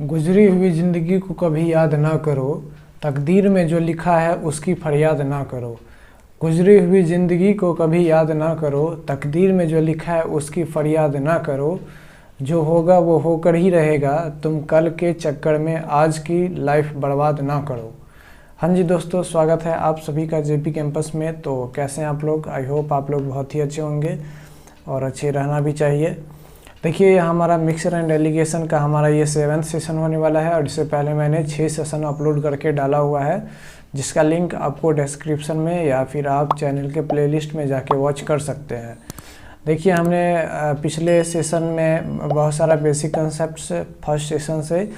गुजरी हुई ज़िंदगी को कभी याद ना करो, तकदीर में जो लिखा है उसकी फरियाद ना करो। गुजरी हुई ज़िंदगी को कभी याद ना करो, तकदीर में जो लिखा है उसकी फरियाद ना करो। जो होगा वो होकर ही रहेगा, तुम कल के चक्कर में आज की लाइफ बर्बाद ना करो। हाँ जी दोस्तों, स्वागत है आप सभी का जेपी कैंपस में। तो कैसे हैं आप लोग? आई होप आप लोग बहुत ही अच्छे होंगे और अच्छे रहना भी चाहिए। देखिए, हमारा मिक्सर एंड एलिगेशन का हमारा ये 7th सेशन होने वाला है और इससे पहले मैंने 6 सेशन अपलोड करके डाला हुआ है, जिसका लिंक आपको डिस्क्रिप्शन में या फिर आप चैनल के प्लेलिस्ट में जाके वॉच कर सकते हैं। देखिए, हमने पिछले सेशन में बहुत सारा बेसिक कंसेप्ट्स फर्स्ट सेशन से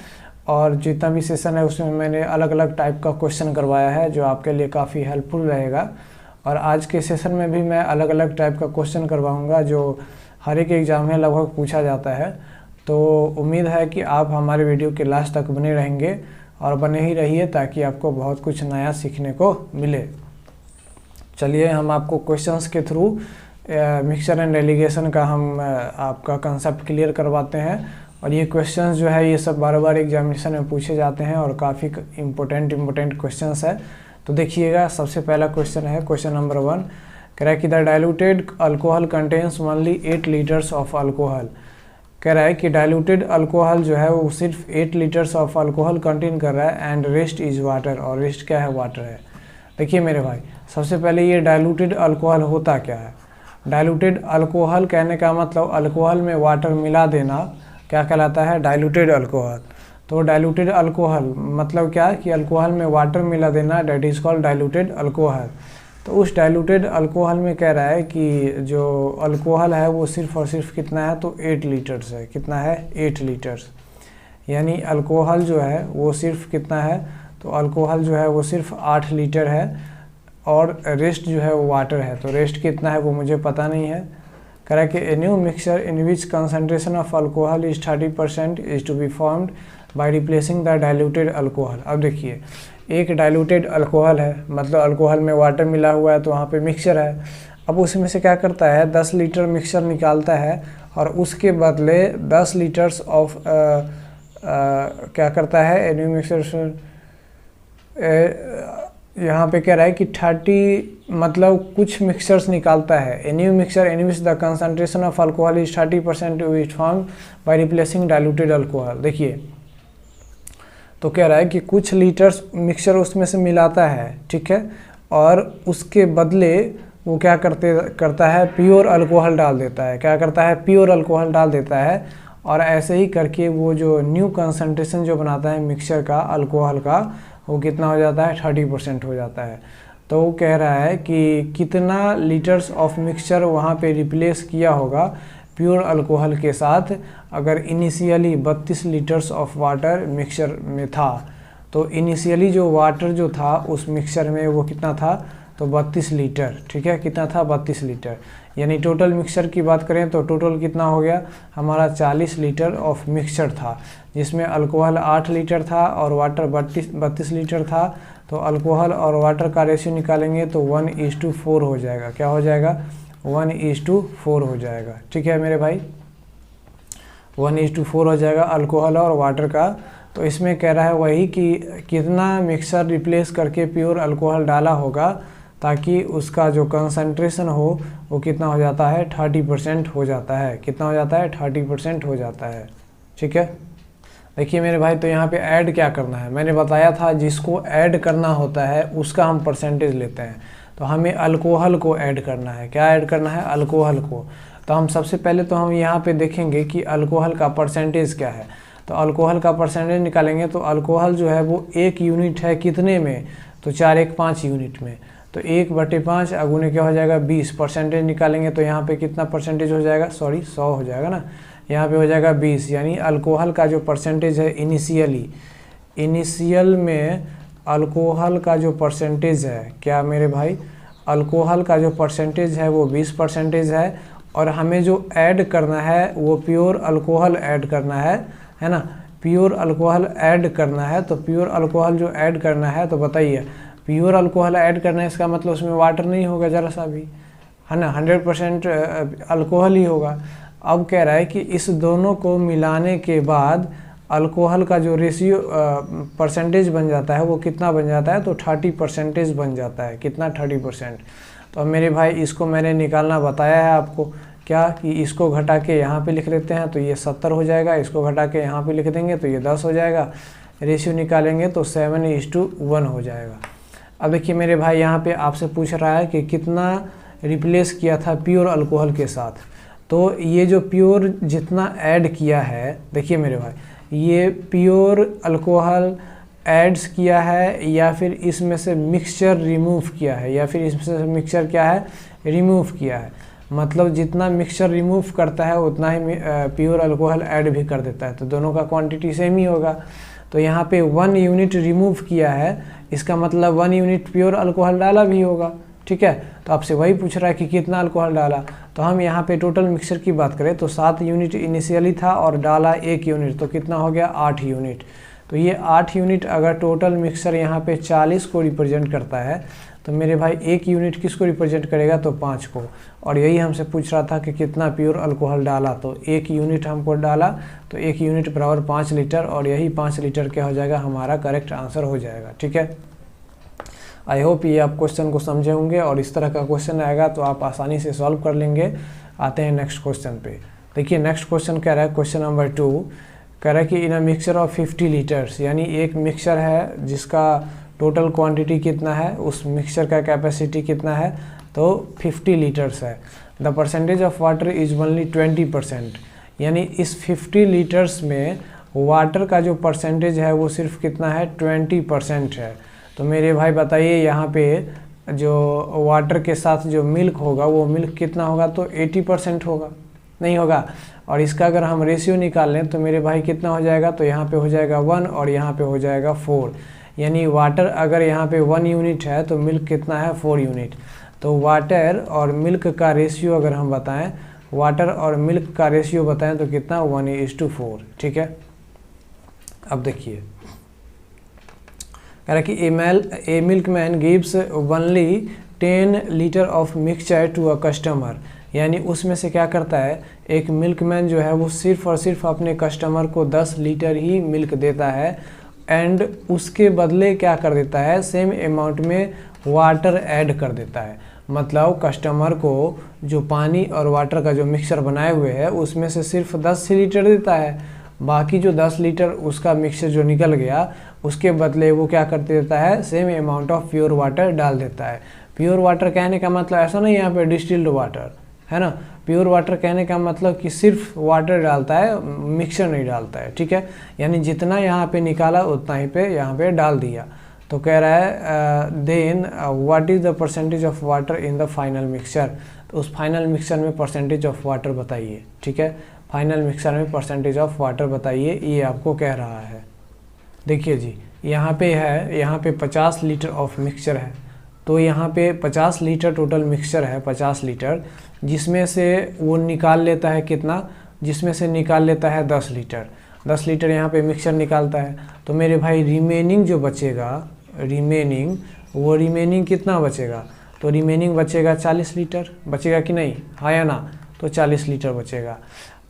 और जितना भी सेशन है उसमें मैंने अलग अलग टाइप का क्वेश्चन करवाया है, जो आपके लिए काफ़ी हेल्पफुल रहेगा। और आज के सेशन में भी मैं अलग अलग टाइप का क्वेश्चन करवाऊँगा जो हर एक एग्ज़ाम में लगभग पूछा जाता है। तो उम्मीद है कि आप हमारे वीडियो के लास्ट तक बने रहेंगे और बने ही रहिए, ताकि आपको बहुत कुछ नया सीखने को मिले। चलिए, हम आपको क्वेश्चंस के थ्रू मिक्सर एंड एलिगेशन का हम आपका कंसेप्ट क्लियर करवाते हैं। और ये क्वेश्चंस जो है ये सब बार बार एग्जामिनेशन में पूछे जाते हैं और काफ़ी इम्पोर्टेंट क्वेश्चंस है। तो देखिएगा, सबसे पहला क्वेश्चन है क्वेश्चन नंबर 1। कह रहा है कि the diluted alcohol contains only 8 litres of alcohol. कह रहा है कि डाइल्यूटेड अल्कोहल जो है वो सिर्फ 8 लीटर्स ऑफ अल्कोहल कंटेन कर रहा है एंड रेस्ट इज वाटर, और रेस्ट क्या है? वाटर है। देखिए मेरे भाई, सबसे पहले ये डाइल्यूटेड अल्कोहल होता क्या है? डाइल्यूटेड अल्कोहल कहने का मतलब अल्कोहल में वाटर मिला देना क्या कहलाता है? Diluted alcohol. तो डाइल्यूटेड अल्कोहल मतलब क्या कि अल्कोहल में वाटर मिला देना, that is called diluted alcohol. तो उस डाइल्यूटेड अल्कोहल में कह रहा है कि जो अल्कोहल है वो सिर्फ और सिर्फ कितना है? तो 8 लीटर्स है। कितना है? 8 लीटर्स। यानी अल्कोहल जो है वो सिर्फ कितना है? तो अल्कोहल जो है वो सिर्फ 8 लीटर है और रेस्ट जो है वो वाटर है। तो रेस्ट कितना है वो मुझे पता नहीं है। कह रहा है कि a new mixture in which concentration of alcohol is 30% is to be formed by replacing the diluted alcohol. अब देखिए, एक डाइल्यूटेड अल्कोहल है, मतलब अल्कोहल में वाटर मिला हुआ है, तो वहाँ पे मिक्सचर है। अब उसमें से क्या करता है? 10 लीटर मिक्सचर निकालता है और उसके बदले 10 लीटर्स ऑफ क्या करता है? एन्यू मिक्सचर यहाँ पे कह रहा है कि 30 मतलब कुछ मिक्सचर्स निकालता है। Any mixture in which the concentration of alcohol is 30% is form by replacing diluted alcohol. देखिए, तो कह रहा है कि कुछ लीटर्स मिक्सचर उसमें से मिलाता है, ठीक है, और उसके बदले वो क्या करता है? प्योर अल्कोहल डाल देता है। क्या करता है? प्योर अल्कोहल डाल देता है। और ऐसे ही करके वो जो न्यू कंसंट्रेशन जो बनाता है मिक्सचर का, अल्कोहल का, वो कितना हो जाता है? 30% हो जाता है। तो वो कह रहा है कि कितना लीटर्स ऑफ मिक्सचर वहाँ पे रिप्लेस किया होगा प्योर अल्कोहल के साथ, अगर initially 32 litres of water mixture में था। तो इनिशियली जो वाटर जो था उस मिक्सचर में वो कितना था? तो 32 लीटर, ठीक है। कितना था? 32 लीटर। यानी टोटल मिक्सचर की बात करें तो टोटल कितना हो गया हमारा? 40 लीटर ऑफ मिक्सचर था, जिसमें अल्कोहल 8 लीटर था और वाटर 32 लीटर था। तो अल्कोहल और वाटर का रेशियो निकालेंगे तो 1:4 हो जाएगा। क्या हो जाएगा? 1:4 हो जाएगा, ठीक है मेरे भाई। 1:4 हो जाएगा अल्कोहल और वाटर का। तो इसमें कह रहा है वही कि कितना मिक्सचर रिप्लेस करके प्योर अल्कोहल डाला होगा, ताकि उसका जो कंसंट्रेशन हो वो कितना हो जाता है? 30% हो जाता है। कितना हो जाता है? 30% हो जाता है, ठीक है। देखिए मेरे भाई, तो यहाँ पे ऐड क्या करना है? मैंने बताया था जिसको ऐड करना होता है उसका हम परसेंटेज लेते हैं। तो हमें अल्कोहल को ऐड करना है। क्या ऐड करना है? अल्कोहल को। तो हम सबसे पहले तो हम यहाँ पे देखेंगे कि अल्कोहल का परसेंटेज क्या है। तो अल्कोहल का परसेंटेज निकालेंगे तो अल्कोहल जो है वो 1 यूनिट है कितने में? तो 4 1 5 यूनिट में। तो 1/5 अगुने क्या हो जाएगा? 20। परसेंटेज निकालेंगे तो यहाँ पे कितना परसेंटेज हो जाएगा? 100 हो जाएगा ना। यहाँ पे हो जाएगा 20। यानी अल्कोहल का जो परसेंटेज है इनिशियल में अल्कोहल का जो परसेंटेज है, क्या मेरे भाई? अल्कोहल का जो परसेंटेज है वो 20% है। और हमें जो ऐड करना है वो प्योर अल्कोहल ऐड करना है ना। प्योर अल्कोहल ऐड करना है। तो प्योर अल्कोहल जो ऐड करना है, तो बताइए, प्योर अल्कोहल ऐड करना है इसका मतलब उसमें वाटर नहीं होगा ज़रा सा भी, है ना। 100% अल्कोहल ही होगा। अब कह रहा है कि इस दोनों को मिलाने के बाद अल्कोहल का जो रेशियो परसेंटेज बन जाता है वो कितना बन जाता है, तो 30% बन जाता है। कितना, 30%। तो अब मेरे भाई इसको मैंने निकालना बताया है आपको, क्या कि इसको घटा के यहाँ पे लिख लेते हैं तो ये 70 हो जाएगा, इसको घटा के यहाँ पे लिख देंगे तो ये 10 हो जाएगा, रेशियो निकालेंगे तो 7:1 हो जाएगा। अब देखिए मेरे भाई यहाँ पे आपसे पूछ रहा है कि कितना रिप्लेस किया था प्योर अल्कोहल के साथ। तो ये जो प्योर जितना ऐड किया है, देखिए मेरे भाई, ये प्योर अल्कोहल ऐड्स किया है या फिर इसमें से मिक्सचर रिमूव किया है, या फिर इसमें से मिक्सचर क्या है, रिमूव किया है। मतलब जितना मिक्सचर रिमूव करता है उतना ही प्योर अल्कोहल ऐड भी कर देता है, तो दोनों का क्वांटिटी सेम ही होगा। तो यहाँ पे 1 यूनिट रिमूव किया है, इसका मतलब 1 यूनिट प्योर अल्कोहल डाला भी होगा। ठीक है, तो आपसे वही पूछ रहा है कि कितना अल्कोहल डाला। तो हम यहाँ पे टोटल मिक्सचर की बात करें तो 7 यूनिट इनिशियली था और डाला 1 यूनिट, तो कितना हो गया, 8 यूनिट। तो ये 8 यूनिट अगर टोटल मिक्सचर यहाँ पे 40 को रिप्रेजेंट करता है तो मेरे भाई 1 यूनिट किसको रिप्रेजेंट करेगा, तो 5 को। और यही हमसे पूछ रहा था कि कितना प्योर अल्कोहल डाला, तो 1 यूनिट हमको डाला, तो 1 यूनिट बराबर 5 लीटर, और यही 5 लीटर क्या हो जाएगा, हमारा करेक्ट आंसर हो जाएगा। ठीक है, आई होप ये आप क्वेश्चन को समझे होंगे, और इस तरह का क्वेश्चन आएगा तो आप आसानी से सॉल्व कर लेंगे। आते हैं नेक्स्ट क्वेश्चन पे। देखिए नेक्स्ट क्वेश्चन कह रहा है, क्वेश्चन नंबर 2 कह रहा है कि इन अ मिक्सचर ऑफ 50 लीटर्स, यानी एक मिक्सचर है जिसका टोटल क्वांटिटी कितना है, उस मिक्सचर का कैपेसिटी कितना है, तो 50 लीटर्स है। The percentage of water is only 20%, यानी इस 50 लीटर्स में वाटर का जो परसेंटेज है वो सिर्फ कितना है, 20% है। तो मेरे भाई बताइए यहाँ पे जो वाटर के साथ जो मिल्क होगा वो मिल्क कितना होगा, तो 80% होगा, नहीं होगा। और इसका अगर हम रेशियो निकाल लें तो मेरे भाई कितना हो जाएगा, तो यहाँ पे हो जाएगा 1 और यहाँ पे हो जाएगा 4, यानी वाटर अगर यहाँ पे 1 यूनिट है तो मिल्क कितना है, 4 यूनिट। तो वाटर और मिल्क का रेशियो अगर हम बताएं, वाटर और मिल्क का रेशियो बताएं तो कितना, 1:4। ठीक है, अब देखिए कह रहा है कि a milkman gives only 10 litre of mixture to a customer, यानी उसमें से क्या करता है, एक मिल्कमैन जो है वो सिर्फ और सिर्फ अपने कस्टमर को 10 लीटर ही मिल्क देता है, एंड उसके बदले क्या कर देता है, सेम अमाउंट में वाटर ऐड कर देता है। मतलब कस्टमर को जो पानी और वाटर का जो मिक्सचर बनाए हुए है उसमें से सिर्फ 10 लीटर देता है, बाकी जो 10 लीटर उसका मिक्सचर जो निकल गया उसके बदले वो क्या कर देता है, same amount of pure water डाल देता है। प्योर वाटर कहने का मतलब ऐसा नहीं यहाँ पे डिस्टिल्ड वाटर है ना, प्योर वाटर कहने का मतलब कि सिर्फ वाटर डालता है, मिक्सचर नहीं डालता है। ठीक है, यानी जितना यहाँ पे निकाला उतना ही पे यहाँ पे डाल दिया। तो कह रहा है then what is the percentage of water in the final mixture, तो उस फाइनल मिक्सचर में परसेंटेज ऑफ वाटर बताइए। ठीक है, फाइनल मिक्सचर में परसेंटेज ऑफ वाटर बताइए, ये आपको कह रहा है। देखिए जी यहाँ पे है, यहाँ पे 50 लीटर ऑफ मिक्सचर है, तो यहाँ पे 50 लीटर टोटल मिक्सचर है, 50 लीटर, जिसमें से वो निकाल लेता है कितना, जिसमें से निकाल लेता है 10 लीटर। 10 लीटर यहाँ पे मिक्सचर निकालता है, तो मेरे भाई रिमेनिंग जो बचेगा, रिमेनिंग कितना बचेगा, तो रिमेनिंग बचेगा 40 लीटर, बचेगा कि नहीं, हाँ या ना, तो 40 लीटर बचेगा।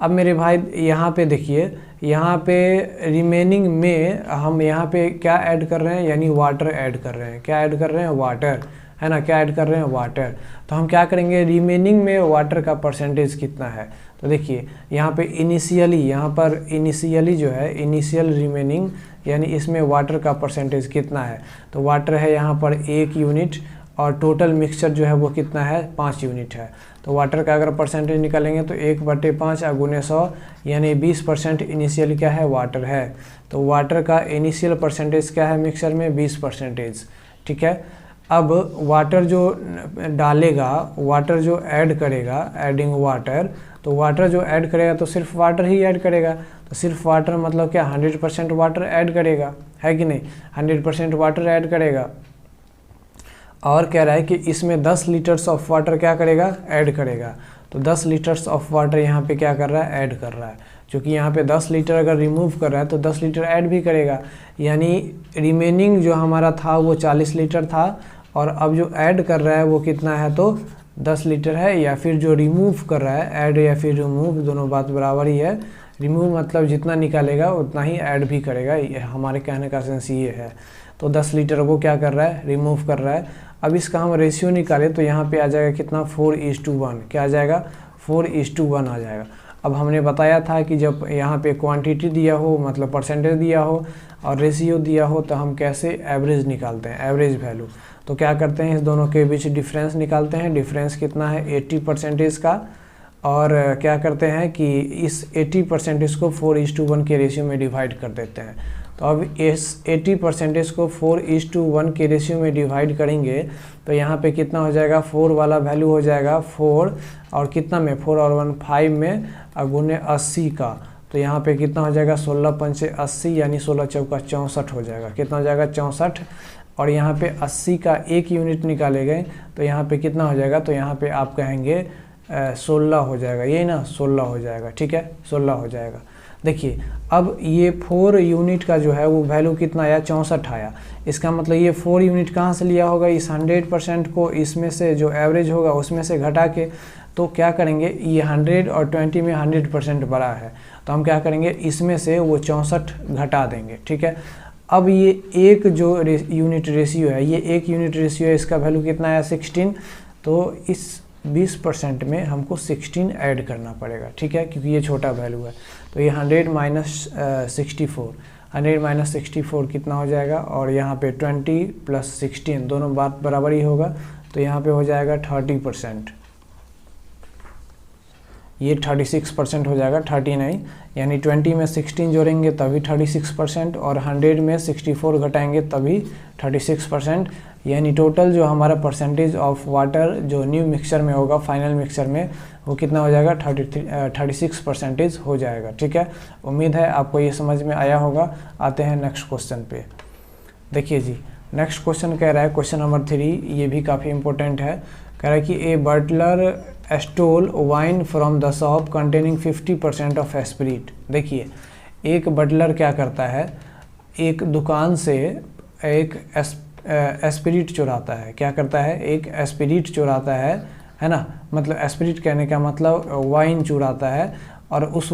अब मेरे भाई यहाँ पे देखिए, यहाँ पे रिमेनिंग में हम यहाँ पे क्या ऐड कर रहे हैं, यानी वाटर ऐड कर रहे हैं। क्या ऐड कर रहे हैं, वाटर, है ना, क्या ऐड कर रहे हैं, वाटर। तो हम क्या करेंगे, रिमेनिंग में वाटर का परसेंटेज कितना है, तो देखिए यहाँ पे इनिशियली, यहाँ पर इनिशियली जो है, इनिशियल रिमेनिंग, यानी इसमें वाटर का परसेंटेज कितना है, तो वाटर है यहाँ पर 1 यूनिट, और टोटल मिक्सचर जो है वो कितना है, 5 यूनिट है। तो वाटर का अगर परसेंटेज निकालेंगे तो 1/5 गुने 100, यानी 20% इनिशियल क्या है, वाटर है। तो वाटर का इनिशियल परसेंटेज क्या है मिक्सचर में, 20%। ठीक है, अब वाटर जो डालेगा, वाटर जो ऐड करेगा, एडिंग वाटर, तो वाटर जो ऐड करेगा तो सिर्फ वाटर ही ऐड करेगा, तो सिर्फ वाटर मतलब क्या, 100% वाटर ऐड करेगा, है कि नहीं, 100% वाटर ऐड करेगा। और कह रहा है कि इसमें 10 लीटर्स ऑफ वाटर क्या करेगा, ऐड करेगा, तो 10 लीटर्स ऑफ वाटर यहाँ पे क्या कर रहा है, ऐड कर रहा है। क्योंकि यहाँ पे 10 लीटर अगर रिमूव कर रहा है तो 10 लीटर ऐड भी करेगा, यानी रिमेनिंग जो हमारा था वो 40 लीटर था, और अब जो ऐड कर रहा है वो कितना है, तो 10 लीटर है, या फिर जो रिमूव कर रहा है, ऐड या फिर रिमूव दोनों बात बराबर ही है, रिमूव मतलब जितना निकालेगा उतना ही ऐड भी करेगा, हमारे कहने का सेंस ये है। तो 10 लीटर वो क्या कर रहा है, रिमूव कर रहा है। अब इसका हम रेशियो निकालें तो यहाँ पे आ जाएगा कितना, 4:1, क्या आ जाएगा, 4:1 आ जाएगा। अब हमने बताया था कि जब यहाँ पे क्वांटिटी दिया हो, मतलब परसेंटेज दिया हो और रेशियो दिया हो, तो हम कैसे एवरेज निकालते हैं, एवरेज वैल्यू। तो क्या करते हैं, इस दोनों के बीच डिफरेंस निकालते हैं। डिफरेंस कितना है, 80% का, और क्या करते हैं कि इस 80% को 4:1 के रेशियो में डिवाइड कर देते हैं। तो अब इस 80% को 4:1 के रेशियो में डिवाइड करेंगे तो यहाँ पे कितना हो जाएगा, 4 वाला वैल्यू हो जाएगा 4, और कितना में, 4 और 1 5 में, गुने 80 का। तो यहाँ पे कितना हो जाएगा, 16 पंचे 80, यानी 16 चौका 64 हो जाएगा। कितना हो जाएगा, 64। और यहाँ पे 80 का 1 यूनिट निकाले गए तो यहाँ पे कितना हो जाएगा, तो यहाँ पे आप कहेंगे 16 हो जाएगा, यही ना, 16 हो जाएगा, ठीक है, 16 हो जाएगा। देखिए अब ये 4 यूनिट का जो है वो वैल्यू कितना आया, 64 आया। इसका मतलब ये 4 यूनिट कहाँ से लिया होगा, इस 100% को इसमें से जो एवरेज होगा उसमें से घटा के। तो क्या करेंगे, ये 100 और 20 में 100% बड़ा है, तो हम क्या करेंगे, इसमें से वो 64 घटा देंगे, ठीक है। अब ये एक जो यूनिट रेशियो है, ये 1 यूनिट रेशियो है, इसका वैल्यू कितना है, 16। तो इस 20% में हमको 16 ऐड करना पड़ेगा, ठीक है, क्योंकि ये छोटा वैल्यू है। तो ये 100 माइनस 64, 100 माइनस 64 कितना हो जाएगा, और यहाँ पे 20 प्लस 16 दोनों बात बराबर ही होगा, तो यहाँ पे हो जाएगा 30%। ये 36% हो जाएगा, 30 नहीं, यानी 20 में 16 जोड़ेंगे तभी 36%, और 100 में 64 घटाएंगे तभी 36%। यानी टोटल जो हमारा परसेंटेज ऑफ वाटर जो न्यू मिक्सचर में होगा, फाइनल मिक्सचर में, वो कितना हो जाएगा, 36% हो जाएगा, ठीक है। उम्मीद है आपको ये समझ में आया होगा। आते हैं नेक्स्ट क्वेश्चन पे। देखिए जी, नेक्स्ट क्वेश्चन कह रहा है, क्वेश्चन नंबर 3, ये भी काफ़ी इंपॉर्टेंट है। कह रहा है कि a butler stole wine from the shop containing 50% of spirit. देखिए एक बटलर क्या करता है, एक दुकान से एक स्पिरिट चुराता है। क्या करता है, एक स्पिरिट चुराता है ना, मतलब स्पिरिट कहने का मतलब वाइन चुराता है। और उस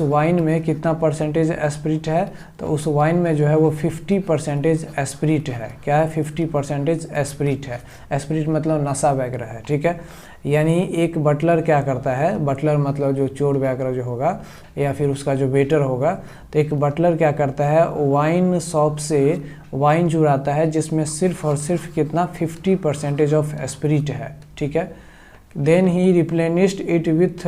वाइन में कितना परसेंटेज स्पिरिट है, तो उस वाइन में जो है वो 50% स्पिरिट है। क्या है, 50% स्पिरिट है। स्पिरिट मतलब नशा वगैरह है, ठीक है। यानी एक बटलर क्या करता है, बटलर मतलब जो चोर वगैरह जो होगा या फिर उसका जो वेटर होगा, तो एक बटलर क्या करता है, वाइन शॉप से वाइन चुराता है जिसमें सिर्फ और सिर्फ कितना, 50% ऑफ स्पिरिट है, ठीक है। Then he replenished it with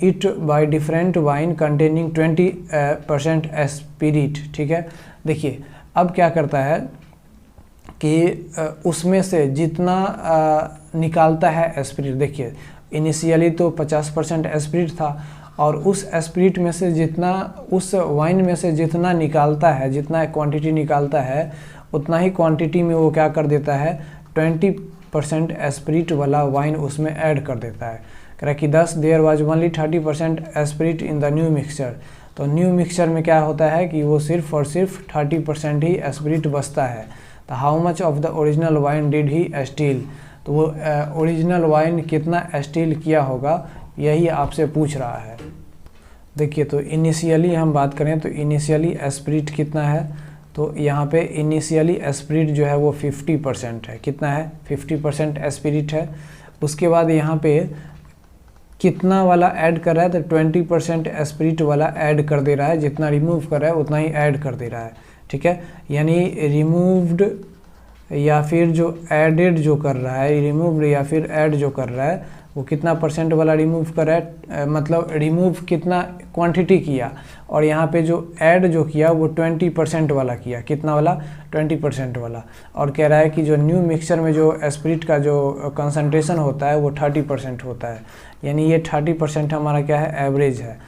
it by different wine containing 20% spirit, ठीक है। देखिए अब क्या करता है कि उसमें से जितना निकालता है स्पिरिट, देखिए इनिशियली तो 50% स्पिरिट था, और उस स्पिरिट में से जितना, उस वाइन में से जितना निकालता है, जितना क्वांटिटी निकालता है, उतना ही क्वांटिटी में वो क्या कर देता है, 20% स्पिरिट वाला वाइन उसमें ऐड कर देता है। कह रहा कि thus there was only 30% spirit in the new mixture. तो न्यू मिक्सचर में क्या होता है कि वो सिर्फ और सिर्फ 30% ही स्पिरिट बचता है। तो how much of the original wine did he steel, तो वो ओरिजिनल वाइन कितना स्टील किया होगा, यही आपसे पूछ रहा है। देखिए तो इनिशियली हम बात करें तो इनिशियली स्पिरिट कितना है, तो यहाँ पे इनिशियली स्पिरिट जो है वो 50% है। कितना है, 50% स्पिरिट है। उसके बाद यहाँ पे कितना वाला ऐड कर रहा है, तो 20% स्पिरिट वाला ऐड कर दे रहा है। जितना रिमूव कर रहा है उतना ही ऐड कर दे रहा है, ठीक है। यानी रिमूव्ड या फिर जो एडेड जो कर रहा है, रिमूव्ड या फिर ऐड जो कर रहा है, वो कितना परसेंट वाला रिमूव कर रहा है, मतलब रिमूव कितना क्वांटिटी किया, और यहाँ पे जो ऐड जो किया वो 20% वाला किया। कितना वाला, 20% वाला। और कह रहा है कि जो न्यू मिक्सचर में जो स्पिरिट का जो कंसंट्रेशन होता है वो 30% होता है। यानी ये 30% हमारा क्या है, एवरेज है।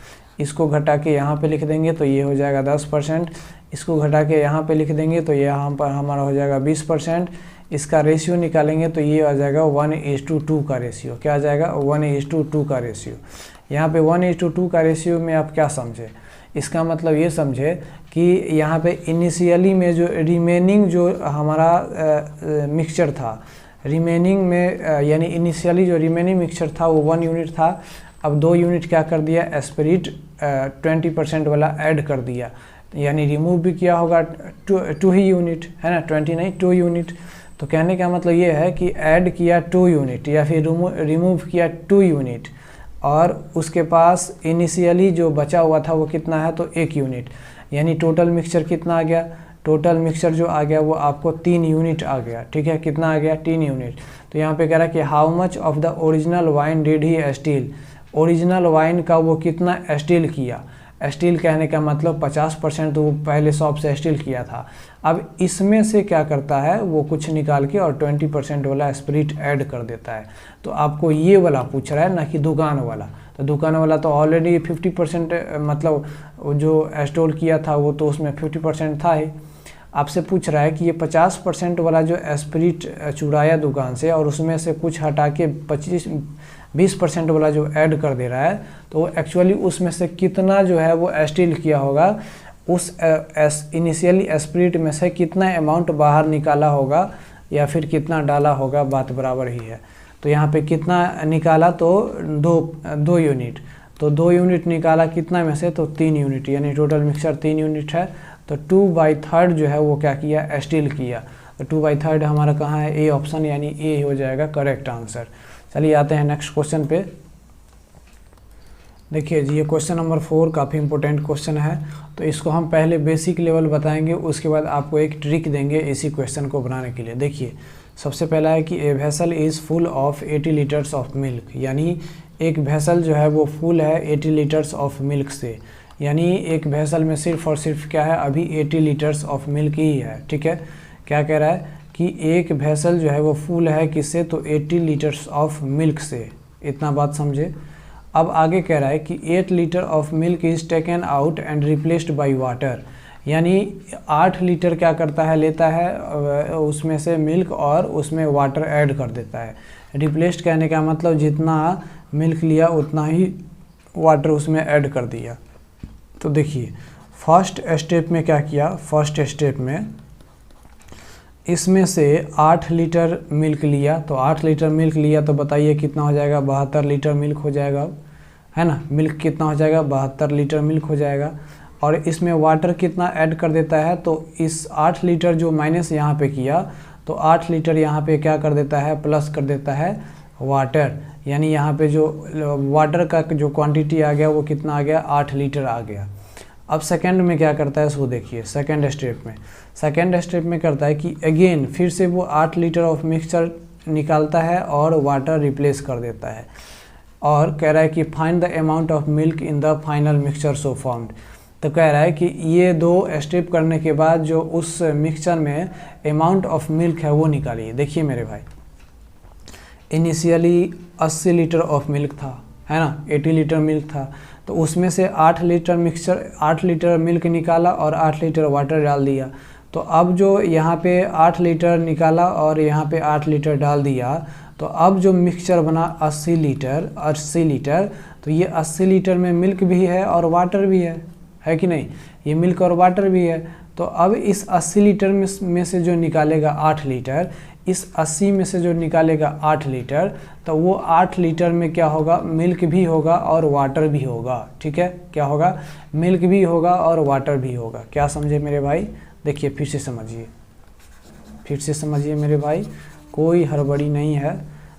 इसको घटा के यहाँ पे लिख देंगे तो ये हो जाएगा 10%। इसको घटा के यहाँ पे लिख देंगे तो ये यहाँ पर हमारा हो जाएगा 20%। इसका रेशियो निकालेंगे तो ये आ जाएगा 1:2 का रेशियो। क्या आ जाएगा, 1:2 का रेशियो। यहाँ पे 1:2 का रेशियो में आप क्या समझे, इसका मतलब ये समझे कि यहाँ पे इनिशियली में जो रिमेनिंग जो हमारा मिक्सचर था, रिमेनिंग में यानी इनिशियली जो रिमेनिंग मिक्सचर था वो 1 यूनिट था, अब 2 यूनिट क्या कर दिया, एस्पिरिट 20% वाला ऐड कर दिया, यानी रिमूव भी किया होगा 2 ही यूनिट, है ना, 20 नहीं 2 यूनिट। तो कहने का मतलब ये है कि ऐड किया 2 यूनिट या फिर रिमूव किया 2 यूनिट, और उसके पास इनिशियली जो बचा हुआ था वो कितना है, तो 1 यूनिट, यानी टोटल मिक्सचर कितना आ गया, टोटल मिक्सचर जो आ गया वो आपको 3 यूनिट आ गया, ठीक है, कितना आ गया, 3 यूनिट। तो यहाँ पे कह रहा है कि how much of the original wine did he steel, original wine का वो कितना स्टील किया, स्टील कहने का मतलब 50% तो वो पहले शॉप से स्टील किया था। अब इसमें से क्या करता है, वो कुछ निकाल के और 20% वाला स्पिरिट ऐड कर देता है। तो आपको ये वाला पूछ रहा है ना कि दुकान वाला, तो दुकान वाला तो ऑलरेडी 50% मतलब जो स्टोर किया था वो तो उसमें 50% था ही। आपसे पूछ रहा है कि ये 50% वाला जो स्पिरिट चुराया दुकान से और उसमें से कुछ हटा के 20% वाला जो ऐड कर दे रहा है, तो एक्चुअली उसमें से कितना जो है वो स्टील किया होगा, उस इनिशियली स्पिरिट में से कितना अमाउंट बाहर निकाला होगा या फिर कितना डाला होगा, बात बराबर ही है। तो यहाँ पे कितना निकाला, तो 2 यूनिट, तो 2 यूनिट निकाला कितना में से, तो 3 यूनिट, यानी टोटल मिक्सचर 3 यूनिट है। तो 2/3 जो है वो क्या किया, स्टील किया। तो 2/3 हमारा कहाँ है, ए ऑप्शन, यानी ए हो जाएगा करेक्ट आंसर। चलिए आते हैं नेक्स्ट क्वेश्चन पे। देखिए जी, ये क्वेश्चन नंबर 4 काफ़ी इंपॉर्टेंट क्वेश्चन है। तो इसको हम पहले बेसिक लेवल बताएंगे, उसके बाद आपको एक ट्रिक देंगे इसी क्वेश्चन को बनाने के लिए। देखिए सबसे पहला है कि a vessel is full of 80 litres of milk, यानी एक वेसल जो है वो फुल है 80 लीटर्स ऑफ मिल्क से, यानी एक वेसल में सिर्फ और सिर्फ क्या है, अभी 80 लीटर्स ऑफ मिल्क ही है, ठीक है। क्या कह रहा है कि एक वेसल जो है वो फुल है किससे, तो 80 लीटर्स ऑफ मिल्क से, इतना बात समझे। अब आगे कह रहा है कि 8 litre of milk is taken out and replaced by water, यानी 8 लीटर क्या करता है, लेता है उसमें से मिल्क और उसमें वाटर ऐड कर देता है। रिप्लेस्ड कहने का मतलब जितना मिल्क लिया उतना ही वाटर उसमें ऐड कर दिया। तो देखिए फर्स्ट स्टेप में क्या किया, फर्स्ट स्टेप में इसमें से 8 लीटर मिल्क लिया, तो 8 लीटर मिल्क लिया तो बताइए कितना हो जाएगा, 72 लीटर मिल्क हो जाएगा, है ना। मिल्क कितना हो जाएगा, 72 लीटर मिल्क हो जाएगा। और इसमें वाटर कितना ऐड कर देता है, तो इस 8 लीटर जो माइनस यहाँ पे किया, तो 8 लीटर यहाँ पे क्या कर देता है, प्लस कर देता है वाटर, यानी यहाँ पे जो वाटर का जो क्वांटिटी आ गया वो कितना आ गया, 8 लीटर आ गया। अब सेकंड में क्या करता है, सो देखिए सेकंड स्टेप में करता है कि अगेन फिर से वो 8 लीटर ऑफ मिक्सचर निकालता है और वाटर रिप्लेस कर देता है, और कह रहा है कि find the amount of milk in the final mixture so found. तो कह रहा है कि ये 2 स्टेप करने के बाद जो उस मिक्सचर में अमाउंट ऑफ मिल्क है वो निकालिए। देखिए मेरे भाई, इनिशियली 80 लीटर ऑफ मिल्क था, है ना, 80 लीटर मिल्क था, तो उसमें से 8 लीटर मिल्क निकाला और 8 लीटर वाटर डाल दिया। तो अब जो यहाँ पे 8 लीटर निकाला और यहाँ पे 8 लीटर डाल दिया, तो अब जो मिक्सचर बना 80 लीटर, तो ये 80 लीटर में मिल्क भी है और वाटर भी है कि नहीं, ये मिल्क और वाटर भी है। तो अब इस 80 लीटर में से जो निकालेगा 8 लीटर, इस 80 में से जो निकालेगा 8 लीटर, तो वो 8 लीटर में क्या होगा, मिल्क भी होगा और वाटर भी होगा, ठीक है। क्या होगा, मिल्क भी होगा और वाटर भी होगा। क्या समझे मेरे भाई, देखिए फिर से समझिए मेरे भाई, कोई हड़बड़ी नहीं है।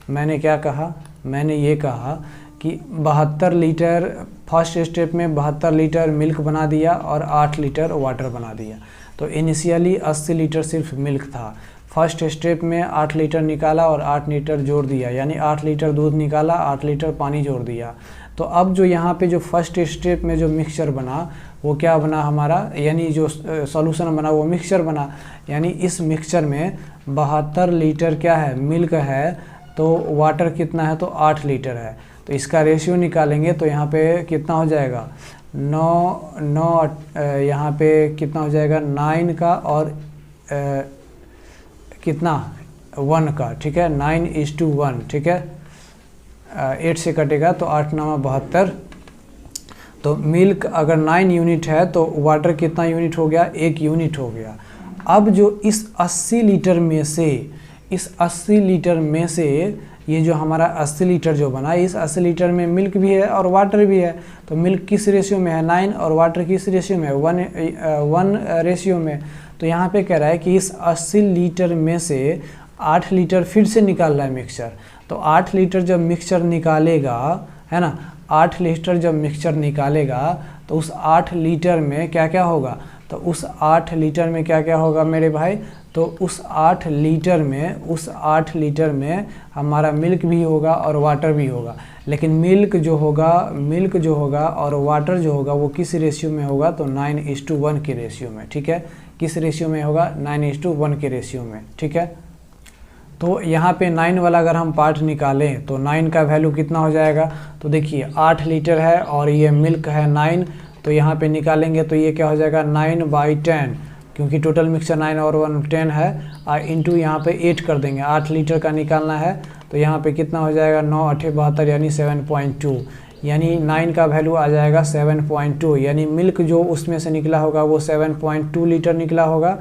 मैंने क्या कहा, मैंने ये कहा कि 72 लीटर फर्स्ट स्टेप में 72 लीटर मिल्क बना दिया और 8 लीटर वाटर बना दिया। तो इनिशियली 80 लीटर सिर्फ मिल्क था, फर्स्ट स्टेप में 8 लीटर निकाला और 8 लीटर जोड़ दिया, यानी 8 लीटर दूध निकाला, 8 लीटर पानी जोड़ दिया। तो अब जो यहाँ पे जो फर्स्ट स्टेप में जो मिक्सचर बना वो क्या बना हमारा, यानी जो सॉल्यूशन बना वो मिक्सचर बना, यानी इस मिक्सचर में 72 लीटर क्या है, मिल्क है, तो वाटर कितना है, तो 8 लीटर है। तो इसका रेशियो निकालेंगे तो यहाँ पे कितना हो जाएगा, 9 यहाँ पे कितना हो जाएगा, 9 का और कितना 1 का, ठीक है, 9:1, ठीक है, 8 से कटेगा तो 8 9 72। तो मिल्क अगर 9 यूनिट है तो वाटर कितना यूनिट हो गया, 1 यूनिट हो गया। अब जो इस 80 लीटर में से ये जो हमारा 80 लीटर जो बना, इस 80 लीटर में मिल्क भी है और वाटर भी है। तो मिल्क किस रेशियो में है 9 और वाटर किस रेशियो में है 1 रेशियो में। तो यहाँ पे कह रहा है कि इस 80 लीटर में से 8 लीटर फिर से निकाल रहा है मिक्सचर। तो 8 लीटर जब मिक्सचर निकालेगा, है ना, 8 लीटर जब मिक्सचर निकालेगा तो उस 8 लीटर में क्या क्या होगा, तो उस 8 लीटर में क्या क्या होगा मेरे भाई, तो उस 8 लीटर में हमारा मिल्क भी होगा और वाटर भी होगा। लेकिन मिल्क जो होगा और वाटर जो होगा वो किस रेशियो में होगा, तो 9:1 के रेशियो में। ठीक है, किस रेशियो में होगा, 9:1 के रेशियो में। ठीक है, तो यहाँ पे 9 वाला अगर हम पार्ट निकालें तो 9 का वैल्यू कितना हो जाएगा, तो देखिए 8 लीटर है और ये मिल्क है 9, तो यहाँ पे निकालेंगे तो ये क्या हो जाएगा 9/10, क्योंकि टोटल मिक्सचर 9 और 1 10 है, और इंटू यहाँ पे 8 कर देंगे। 8 लीटर का निकालना है तो यहाँ पे कितना हो जाएगा 9×8 = 72 यानी 7.2, यानी 9 का वैल्यू आ जाएगा 7.2, यानी मिल्क जो उसमें से निकला होगा वो 7.2 लीटर निकला होगा।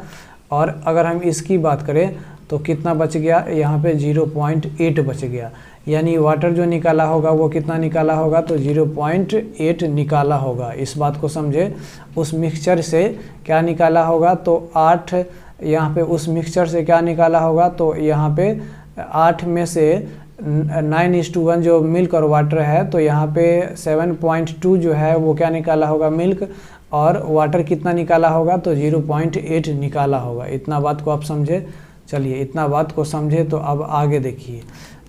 और अगर हम इसकी बात करें तो कितना बच गया, यहाँ पे 0.8 बच गया, यानी वाटर जो निकाला होगा वो कितना निकाला होगा, तो 0.8 निकाला होगा। इस बात को समझे, उस मिक्सचर से क्या निकाला होगा, तो 8 यहाँ पे उस मिक्सचर से क्या निकाला होगा, तो यहाँ पे 8 में से 9:1 जो मिल्क और वाटर है, तो यहाँ पे 7.2 जो है वो क्या निकाला होगा मिल्क, और वाटर कितना निकाला होगा, तो 0.8 निकाला होगा। इतना बात को आप समझे। चलिए, इतना बात को समझे तो अब आगे देखिए।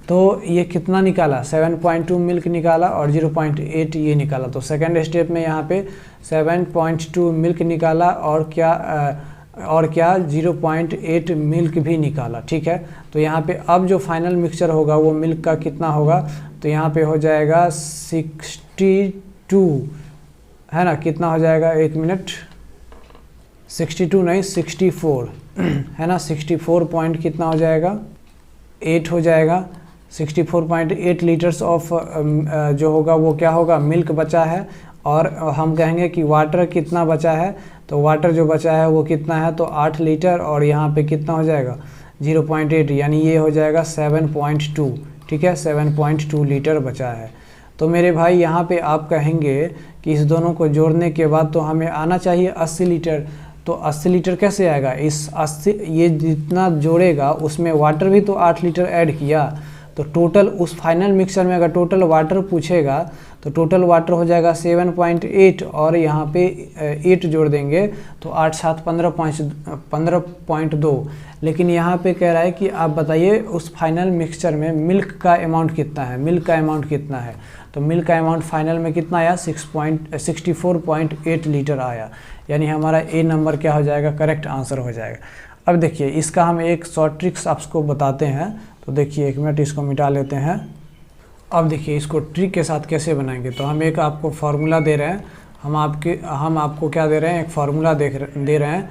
तो ये कितना निकाला, 7.2 मिल्क निकाला और 0.8 ये निकाला। तो सेकंड स्टेप में यहाँ पे 7.2 मिल्क निकाला और क्या 0.8 मिल्क भी निकाला। ठीक है, तो यहाँ पे अब जो फाइनल मिक्सचर होगा वो मिल्क का कितना होगा, तो यहाँ पे हो जाएगा 62, है ना, कितना हो जाएगा, 1 मिनट, 62 नहीं 64 है ना, 64 पॉइंट कितना हो जाएगा 8 हो जाएगा। 64.8 लीटर्स ऑफ जो होगा वो क्या होगा, मिल्क बचा है। और हम कहेंगे कि वाटर कितना बचा है, तो वाटर जो बचा है वो कितना है, तो 8 लीटर और यहाँ पे कितना हो जाएगा 0.8, यानी ये हो जाएगा 7.2। ठीक है, 7.2 लीटर बचा है। तो मेरे भाई यहाँ पे आप कहेंगे कि इस दोनों को जोड़ने के बाद तो हमें आना चाहिए 80 लीटर। तो 80 लीटर कैसे आएगा, इस 80 ये जितना जोड़ेगा उसमें वाटर भी तो 8 लीटर ऐड किया, तो टोटल उस फाइनल मिक्सचर में अगर टोटल वाटर पूछेगा तो टोटल वाटर हो जाएगा 7.8 और यहाँ पे 8 जोड़ देंगे तो 8 7 15.2। लेकिन यहाँ पे कह रहा है कि आप बताइए उस फाइनल मिक्सचर में मिल्क का अमाउंट कितना है, मिल्क का अमाउंट कितना है, तो मिल्क का अमाउंट फाइनल में कितना आया 64.8 लीटर आया, यानी हमारा ए नंबर क्या हो जाएगा, करेक्ट आंसर हो जाएगा। अब देखिए इसका हम एक शॉर्ट ट्रिक्स आपको बताते हैं, तो देखिए 1 मिनट इसको मिटा लेते हैं। अब देखिए इसको ट्रिक के साथ कैसे बनाएंगे, तो हम एक आपको फार्मूला दे रहे हैं, हम आपको क्या दे रहे हैं, एक फार्मूला दे रहे हैं।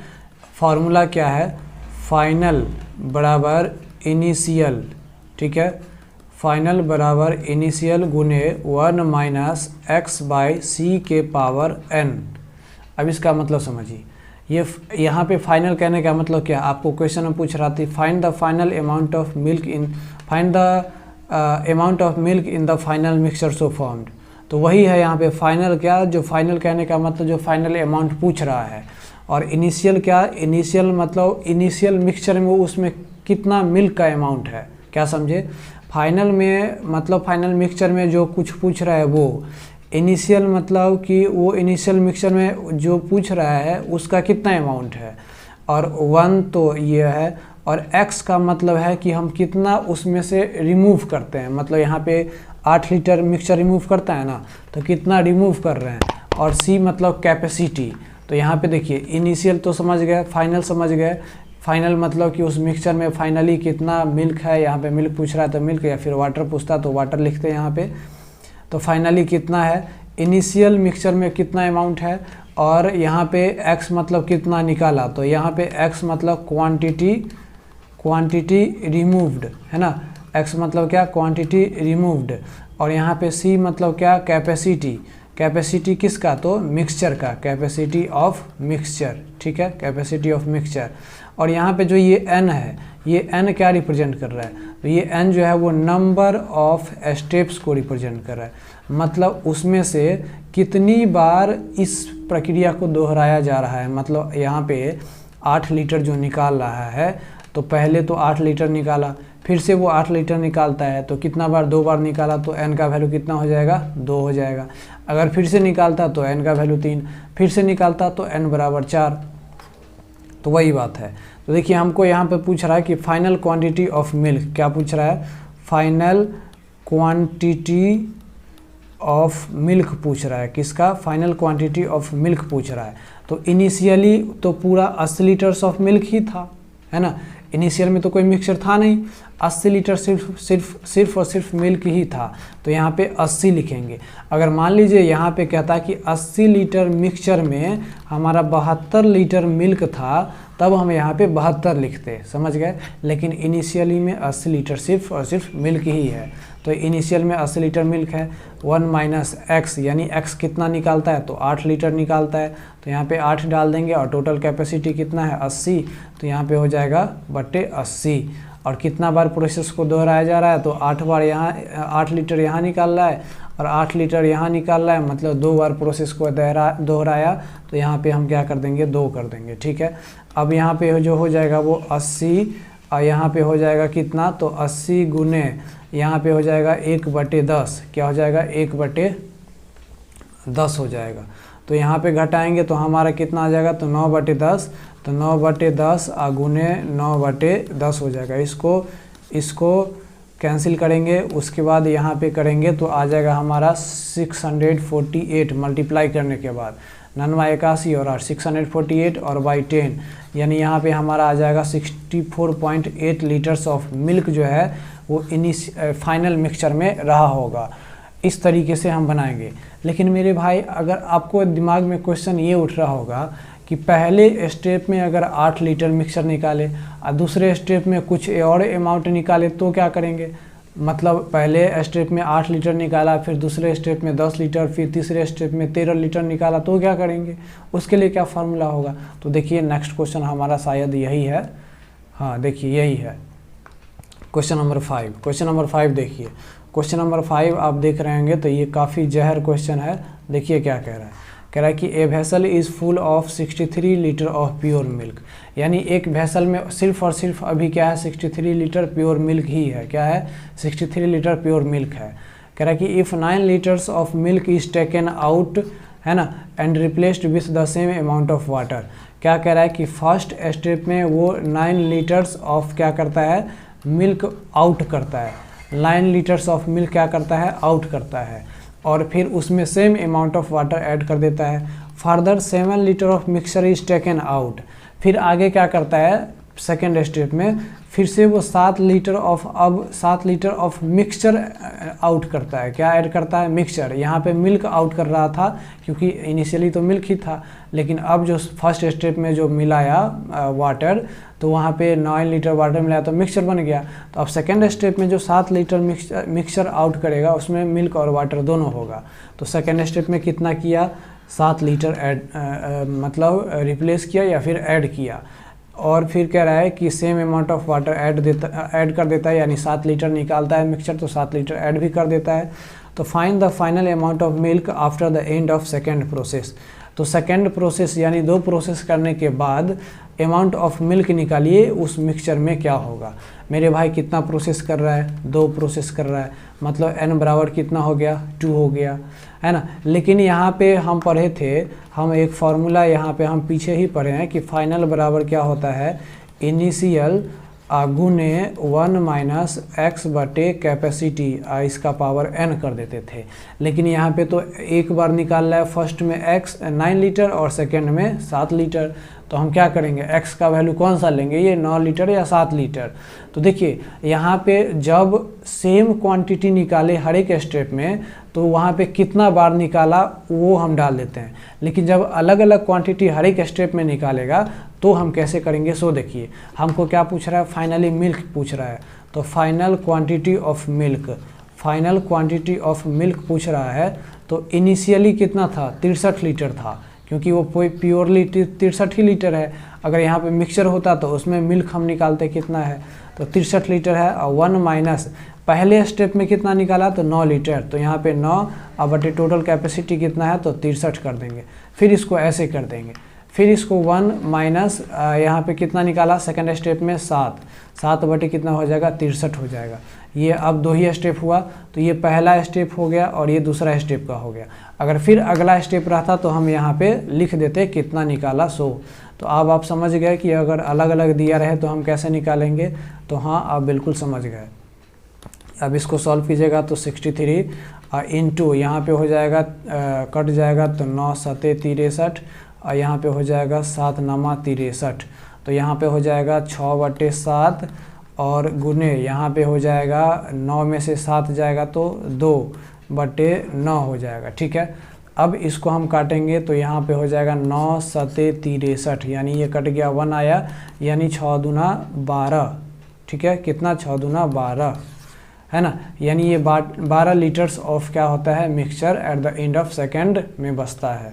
फार्मूला क्या है, फाइनल बराबर इनिशियल, ठीक है, फाइनल बराबर इनिशियल गुने 1 - x/c के पावर n। अब इसका मतलब समझिए, ये यहाँ पे फाइनल कहने का मतलब क्या, आपको क्वेश्चन में पूछ रहा था find the final amount of milk in amount of milk in the final mixture so formed, तो वही है यहाँ पे फाइनल क्या, जो फाइनल कहने का मतलब जो फाइनल अमाउंट पूछ रहा है। और इनिशियल क्या, इनिशियल मतलब इनिशियल मिक्सचर में उसमें कितना मिल्क का अमाउंट है, क्या समझे। फाइनल में मतलब फाइनल मिक्सचर में जो कुछ पूछ रहा है वो, इनिशियल मतलब कि वो इनिशियल मिक्सचर में जो पूछ रहा है उसका कितना अमाउंट है, और 1 तो ये है, और x का मतलब है कि हम कितना उसमें से रिमूव करते हैं, मतलब यहाँ पे 8 लीटर मिक्सचर रिमूव करता है ना, तो कितना रिमूव कर रहे हैं, और c मतलब कैपेसिटी। तो यहाँ पे देखिए इनिशियल तो समझ गए, फाइनल समझ गए, फाइनल मतलब कि उस मिक्सचर में फाइनली कितना मिल्क है, यहाँ पे मिल्क पूछ रहा है तो मिल्क, या फिर वाटर पूछता तो वाटर लिखते हैं यहाँ पे। तो फाइनली कितना है, इनिशियल मिक्सचर में कितना अमाउंट है, और यहाँ पे x मतलब कितना निकाला, तो यहाँ पे x मतलब क्वांटिटी रिमूव्ड, है ना, x मतलब क्या, क्वांटिटी रिमूव्ड, और यहाँ पे c मतलब क्या, कैपेसिटी, कैपेसिटी किसका, तो मिक्सचर का, कैपेसिटी ऑफ मिक्सचर, ठीक है, कैपेसिटी ऑफ मिक्सचर। और यहाँ पे जो ये n है, ये n क्या रिप्रेजेंट कर रहा है, तो ये n जो है वो नंबर ऑफ स्टेप्स को रिप्रेजेंट कर रहा है, मतलब उसमें से कितनी बार इस प्रक्रिया को दोहराया जा रहा है। मतलब यहाँ पे 8 लीटर जो निकाल रहा है, तो पहले तो 8 लीटर निकाला, फिर से वो 8 लीटर निकालता है, तो कितना बार, 2 बार निकाला, तो n का वैल्यू कितना हो जाएगा, 2 हो जाएगा। अगर फिर से निकालता तो n का वैल्यू 3, फिर से निकालता तो n बराबर 4। तो वही बात है। तो देखिए हमको यहाँ पे पूछ रहा है कि फाइनल क्वांटिटी ऑफ मिल्क, क्या पूछ रहा है, फाइनल क्वांटिटी ऑफ मिल्क पूछ रहा है, किसका, फाइनल क्वांटिटी ऑफ मिल्क पूछ रहा है। तो इनिशियली तो पूरा 80 लीटर्स ऑफ मिल्क ही था, है ना, इनिशियल में तो कोई मिक्सचर था नहीं, 80 लीटर सिर्फ और सिर्फ मिल्क ही था, तो यहाँ पे 80 लिखेंगे। अगर मान लीजिए यहाँ पे कहता कि 80 लीटर मिक्सचर में हमारा 72 लीटर मिल्क था, तब हम यहाँ पे 72 लिखते, समझ गए। लेकिन इनिशियली में 80 लीटर सिर्फ और सिर्फ मिल्क ही है, तो इनिशियल में 80 लीटर मिल्क है, 1 माइनस एक्स, यानी x कितना निकालता है, तो 8 लीटर निकालता है, तो यहाँ पे 8 डाल देंगे। और टोटल कैपेसिटी कितना है, 80, तो यहाँ पे हो जाएगा बटे 80। और कितना बार प्रोसेस को दोहराया जा रहा है, तो 8 बार यहाँ, 8 लीटर यहाँ निकाल रहा है और 8 लीटर यहाँ निकाल रहा है, मतलब 2 बार प्रोसेस को दोहराया, तो यहाँ पे हम क्या कर देंगे, 2 कर देंगे, ठीक है। अब यहाँ पे जो हो जाएगा वो 80, और यहाँ पे हो जाएगा कितना, तो 80 गुने यहाँ पे हो जाएगा 1/10, क्या हो जाएगा, 1/10 हो जाएगा। तो यहाँ पे घटाएंगे तो हमारा कितना आ जाएगा, तो 9/10, तो 9/10 गुने 9/10 हो जाएगा। इसको कैंसिल करेंगे, उसके बाद यहाँ पे करेंगे तो आ जाएगा हमारा 648 मल्टीप्लाई करने के बाद, 9 और 8 648 और बाई 10, यानी यहाँ पे हमारा आ जाएगा 64.8 लीटर्स ऑफ मिल्क जो है वो फाइनल मिक्सचर में रहा होगा। इस तरीके से हम बनाएंगे। लेकिन मेरे भाई, अगर आपको दिमाग में क्वेश्चन ये उठ रहा होगा कि पहले स्टेप में अगर 8 लीटर मिक्सचर निकाले और दूसरे स्टेप में कुछ और अमाउंट निकाले तो क्या करेंगे। मतलब पहले स्टेप में 8 लीटर निकाला, फिर दूसरे स्टेप में 10 लीटर, फिर तीसरे स्टेप में 13 लीटर निकाला, तो क्या करेंगे, उसके लिए क्या फार्मूला होगा। तो देखिए नेक्स्ट क्वेश्चन हमारा शायद यही है, हाँ देखिए यही है क्वेश्चन नंबर 5। क्वेश्चन नंबर 5 देखिए, क्वेश्चन नंबर 5 आप देख रहे होंगे तो ये काफ़ी जहर क्वेश्चन है। देखिए क्या कह रहा है, कह रहा है कि a vessel is full of 63 litre of pure milk, यानी एक वेसल में सिर्फ और सिर्फ अभी क्या है, 63 लीटर प्योर मिल्क ही है। क्या है, 63 लीटर प्योर मिल्क है। कह रहा है कि if 9 litres of milk is taken out, है ना, and replaced with the same amount of water. क्या कह रहा है कि फर्स्ट स्टेप में वो 9 लीटर्स ऑफ क्या करता है, मिल्क आउट करता है, 9 लीटर्स ऑफ मिल्क क्या करता है, आउट करता है, और फिर उसमें same amount of water add कर देता है। Further 7 litre of mixture is taken out, फिर आगे क्या करता है, सेकेंड स्टेप में फिर से वो 7 लीटर ऑफ मिक्सचर आउट करता है। क्या ऐड करता है, मिक्सचर। यहाँ पे मिल्क आउट कर रहा था क्योंकि इनिशियली तो मिल्क ही था, लेकिन अब जो फर्स्ट स्टेप में जो मिलाया वाटर, तो वहाँ पे 9 लीटर वाटर मिलाया तो मिक्सचर बन गया। तो अब सेकेंड स्टेप में जो 7 लीटर मिक्सचर आउट करेगा उसमें मिल्क और वाटर दोनों होगा। तो सेकेंड स्टेप में कितना किया, 7 लीटर मतलब रिप्लेस किया या फिर ऐड किया, और फिर कह रहा है कि same amount of water add कर देता है, यानी 7 लीटर निकालता है मिक्सचर तो 7 लीटर ऐड भी कर देता है। तो find the final amount of milk after the end of second process. तो सेकेंड प्रोसेस यानी 2 प्रोसेस करने के बाद अमाउंट ऑफ मिल्क निकालिए उस मिक्सचर में क्या होगा। मेरे भाई कितना प्रोसेस कर रहा है, 2 प्रोसेस कर रहा है, मतलब n बराबर कितना हो गया, 2 हो गया, है ना। लेकिन यहाँ पे हम पढ़े थे, हम एक फार्मूला यहाँ पे हम पीछे ही पढ़े हैं कि फाइनल बराबर क्या होता है, इनिशियल गुने 1 माइनस एक्स बटे कैपेसिटी, इसका पावर n कर देते थे। लेकिन यहाँ पे तो एक बार निकाल रहा है, फर्स्ट में x 9 लीटर और सेकेंड में 7 लीटर, तो हम क्या करेंगे, x का वैल्यू कौन सा लेंगे, ये 9 लीटर या 7 लीटर। तो देखिए यहाँ पे जब सेम क्वांटिटी निकाले हर एक स्टेप में, तो वहाँ पे कितना बार निकाला वो हम डाल देते हैं। लेकिन जब अलग अलग क्वांटिटी हर एक स्टेप में निकालेगा तो हम कैसे करेंगे, सो देखिए हमको क्या पूछ रहा है, फाइनली मिल्क पूछ रहा है। तो final quantity of milk, final quantity of milk पूछ रहा है, तो इनिशियली कितना था, 63 लीटर था, क्योंकि वो प्योरली 63 ही लीटर है। अगर यहाँ पे मिक्सचर होता तो उसमें मिल्क हम निकालते कितना है, तो 63 लीटर है। और 1 माइनस पहले स्टेप में कितना निकाला, तो 9 लीटर, तो यहाँ पे 9 अब बटे टोटल कैपेसिटी कितना है, तो 63 कर देंगे। फिर इसको ऐसे कर देंगे, फिर इसको 1 माइनस यहाँ पे कितना निकाला सेकंड स्टेप में 7 बटे कितना हो जाएगा, 63 हो जाएगा। ये अब 2 ही स्टेप हुआ, तो ये पहला स्टेप हो गया और ये दूसरा स्टेप का हो गया। अगर फिर अगला स्टेप रहता तो हम यहाँ पे लिख देते कितना निकाला 100। तो अब आप समझ गए कि अगर अलग अलग दिया रहे तो हम कैसे निकालेंगे। तो हाँ, आप बिल्कुल समझ गए। अब इसको सॉल्व कीजिएगा तो 63 इंटू यहाँ पे हो जाएगा कट जाएगा तो 9 7 63 और यहाँ पे हो जाएगा 7 9 63, तो यहाँ पे हो जाएगा 6 बटे 7 और गुने यहाँ पे हो जाएगा 9 में से 7 जाएगा तो 2 बटे 9 हो जाएगा। ठीक है, अब इसको हम काटेंगे तो यहाँ पे हो जाएगा 9 7 63, यानी ये कट गया 1 आया, यानी 6 दूना 12। ठीक है, कितना 6 दूना 12 है ना, यानी ये 12 लीटर्स ऑफ क्या होता है, mixture at the end of second में बचता है।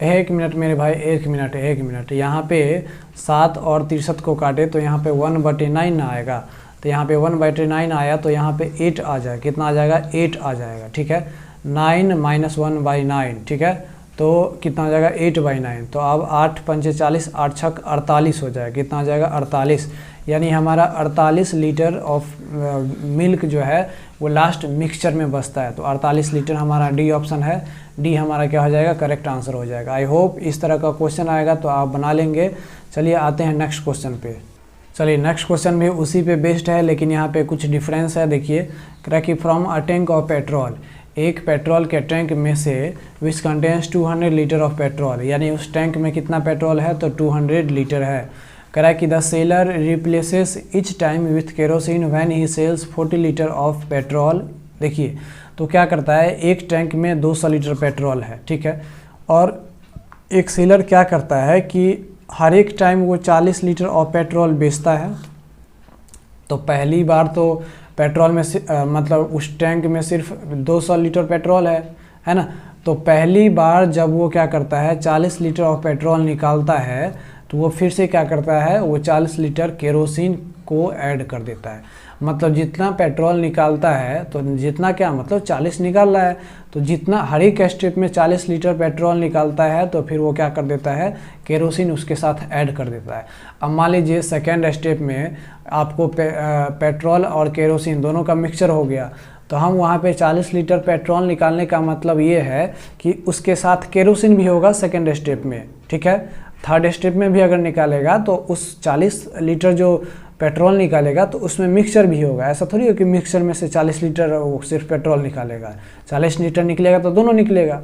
1 मिनट मेरे भाई, 1 मिनट। यहाँ पे 7 और 63 को काटे तो यहाँ पे 1 बटे 9 आएगा, तो यहाँ पे 1 बटे 9 आया तो यहाँ पे 8 आ जाएगा। कितना आ जाएगा, 8 आ जाएगा। ठीक है, 9 माइनस 1 बाई 9। ठीक है, तो कितना हो जाएगा, 8 बाई 9। तो अब 8 पंचे 40, 8 छक 48 हो जाएगा। कितना हो जाएगा, 48, यानी हमारा 48 लीटर ऑफ मिल्क जो है वो लास्ट मिक्सचर में बचता है। तो 48 लीटर हमारा डी ऑप्शन है, डी हमारा क्या हो जाएगा, करेक्ट आंसर हो जाएगा। आई होप इस तरह का क्वेश्चन आएगा तो आप बना लेंगे। चलिए आते हैं नेक्स्ट क्वेश्चन पे। चलिए नेक्स्ट क्वेश्चन भी उसी पे बेस्ड है, लेकिन यहाँ पे कुछ डिफरेंस है। देखिए, कि from a tank of petrol, एक पेट्रोल के टैंक में से which contains 200 litre of petrol, यानी उस टैंक में कितना पेट्रोल है, तो 200 लीटर है। कह रहा है कि the seller replaces each time with kerosene when he sells 40 litre of petrol. देखिए, तो क्या करता है, एक टैंक में 200 लीटर पेट्रोल है। ठीक है, और एक सेलर क्या करता है कि हर एक टाइम वो 40 लीटर ऑफ पेट्रोल बेचता है। तो पहली बार तो पेट्रोल में मतलब उस टैंक में सिर्फ 200 लीटर पेट्रोल है ना। तो पहली बार जब वो क्या करता है, 40 लीटर ऑफ पेट्रोल निकालता है, तो वो फिर से क्या करता है, वो 40 लीटर केरोसिन को ऐड कर देता है। मतलब जितना पेट्रोल निकालता है, तो जितना क्या मतलब 40 निकाल रहा है, तो जितना हर एक स्टेप में 40 लीटर पेट्रोल निकालता है, तो फिर वो क्या कर देता है, केरोसिन उसके साथ ऐड कर देता है। अब मान लीजिए सेकेंड स्टेप में आपको पेट्रोल और केरोसिन दोनों का मिक्सचर हो गया, तो हम वहाँ पे 40 लीटर पेट्रोल निकालने का मतलब ये है कि उसके साथ केरोसिन भी होगा सेकेंड स्टेप में। ठीक है, थर्ड स्टेप में भी अगर निकालेगा तो उस 40 लीटर जो पेट्रोल निकालेगा तो उसमें मिक्सचर भी होगा। ऐसा थोड़ी हो कि मिक्सचर में से 40 लीटर वो सिर्फ पेट्रोल निकालेगा, 40 लीटर निकलेगा तो दोनों निकलेगा।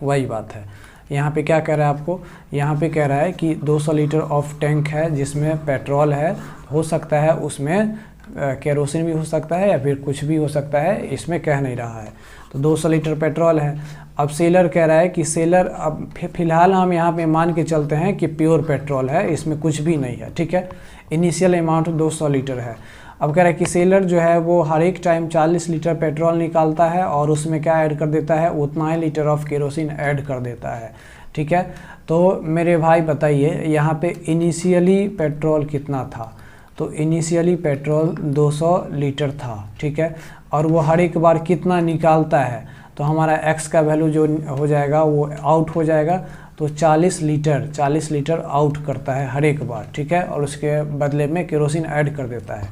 वही बात है। यहाँ पे क्या कह रहा है आपको, यहाँ पे कह रहा है कि 200 लीटर ऑफ टैंक है जिसमें पेट्रोल है, हो सकता है उसमें केरोसिन भी हो सकता है या फिर कुछ भी हो सकता है, इसमें कह नहीं रहा है। तो 200 लीटर पेट्रोल है। अब सेलर कह रहा है कि सेलर, अब फिलहाल हम यहाँ पे मान के चलते हैं कि प्योर पेट्रोल है, इसमें कुछ भी नहीं है। ठीक है, इनिशियल अमाउंट 200 लीटर है। अब कह रहा है कि सेलर जो है वो हर एक टाइम 40 लीटर पेट्रोल निकालता है और उसमें क्या ऐड कर देता है, उतना ही लीटर ऑफ केरोसिन ऐड कर देता है। ठीक है, तो मेरे भाई बताइए यहाँ पे इनिशियली पेट्रोल कितना था, तो इनिशियली पेट्रोल 200 लीटर था। ठीक है, और वो हर एक बार कितना निकालता है, तो हमारा x का वैल्यू जो हो जाएगा वो आउट हो जाएगा। तो 40 लीटर आउट करता है हर एक बार। ठीक है, और उसके बदले में केरोसिन ऐड कर देता है।